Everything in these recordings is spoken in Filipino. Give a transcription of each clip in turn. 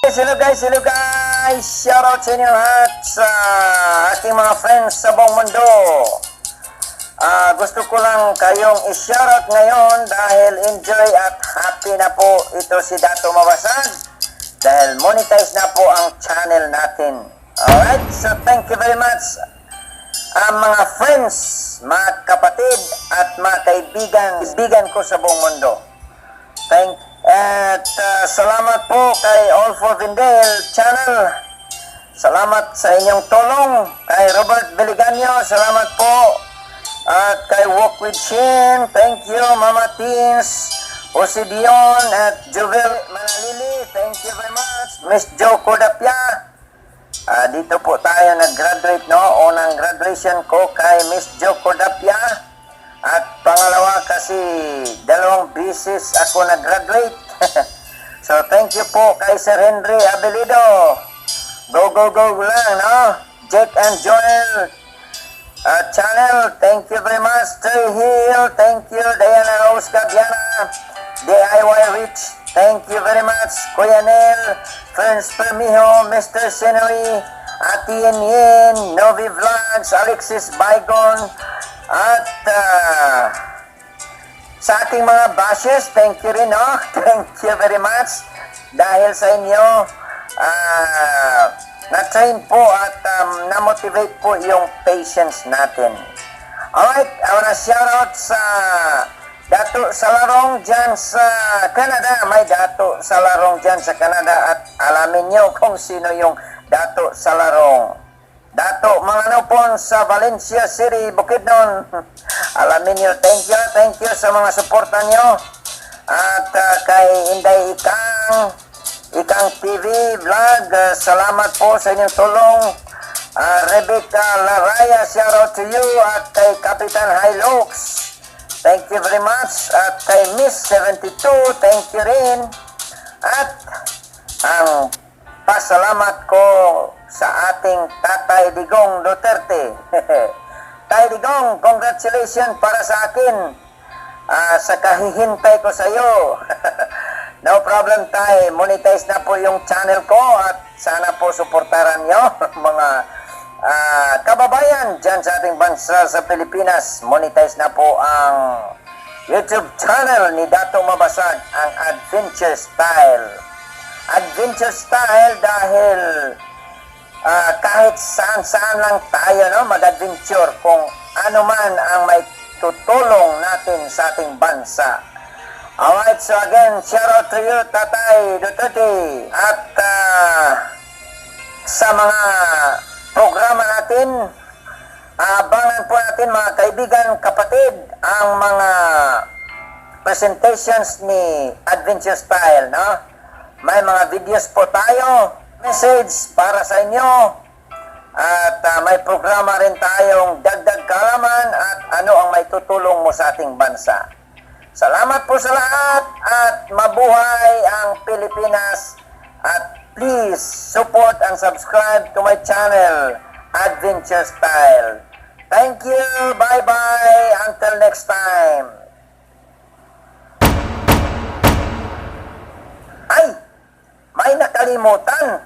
Hello guys! Shoutout sa inyo lahat sa aking mga friends sa buong mundo. Gusto ko lang kayong i-shoutout ngayon dahil enjoy at happy na po ito si Datu Mabasag dahil monetized na po ang channel natin. Alright, so thank you very much mga friends, mga kapatid at mga kaibigan ko sa buong mundo. Salamat po kay All for Vendale channel. Salamat sa inyong tulong. Kay Robert Beliganio, salamat po. At kay Walk with Shin, thank you. MamaTinz, si Deon at Juvel, Manalili, thank you very much. MissJoKurdapya, dito po tayo nag-graduate, no? Unang graduation ko kay MissJoKurdapya. At pangalawa kasi 2 beses ako nag-graduate. So thank you po kay Sir Hendry, Abelido. Go lang, no? Jeck and Juvel channel, thank you very much. Trey Hill, thank you. Diana Rose, Gabiana, DIY Rich, thank you very much. Kuya Fernz, Permejo, Mr. Scenery, Ate Yenyen, Novie Vlogs, Alexis, Baygon, at sa ating mga bashes, thank you rin, no? Thank you very much. Dahil sa inyo, na-train po at na-motivate po yung patience natin. Alright, I wanna shout out sa Datu Salarong dyan sa Canada. May Datu Salarong dyan sa Canada at alamin nyo kung sino yung Datu Salarong. Datu Manganopon sa Valencia City, Bukidnon. Alamin nyo, thank you sa mga suporta nyo. At kay Inday Ikang TV Vlog, salamat po sa inyong tulong. Rebecca Laraya, shout out to you. At kay Capitan Hailox, thank you very much. At kay Miss 72, thank you rin. At ang pasalamat ko sa ating Tatay Digong Duterte. Tay Digong, congratulations para sa akin sa kahihintay ko sa iyo. No problem, Tay. Monetize na po yung channel ko at sana po suportaran nyo mga kababayan dyan sa ating bansa sa Pilipinas. Monetize na po ang YouTube channel ni Datu Mabasag, ang Adventure Style. Adventure Style dahil kahit saan-saan lang tayo, no, mag-adventure kung ano man ang may tutulong natin sa ating bansa. Alright, so again, shout out to you, Tatay Duterte. At sa mga programa natin, abangan po natin mga kaibigan, kapatid, ang mga presentations ni Adventure Style, no? May mga videos po tayo, message para sa inyo, at may programa rin tayong dagdag kaalaman at ano ang may tutulong mo sa ating bansa. Salamat po sa lahat at mabuhay ang Pilipinas at please support and subscribe to my channel, Adventure Style. Thank you, bye-bye, until next time. Ay! May nakalimutan.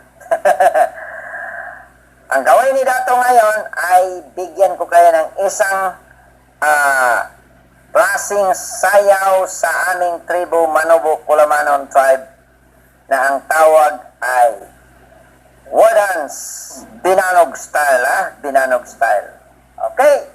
Ang gawin ni Dato ngayon ay bigyan ko kayo ng isang klaseng sayaw sa aming tribo Manobo Kulamanon tribe na ang tawag ay Wadans Binanog style, Binanog style. Okay?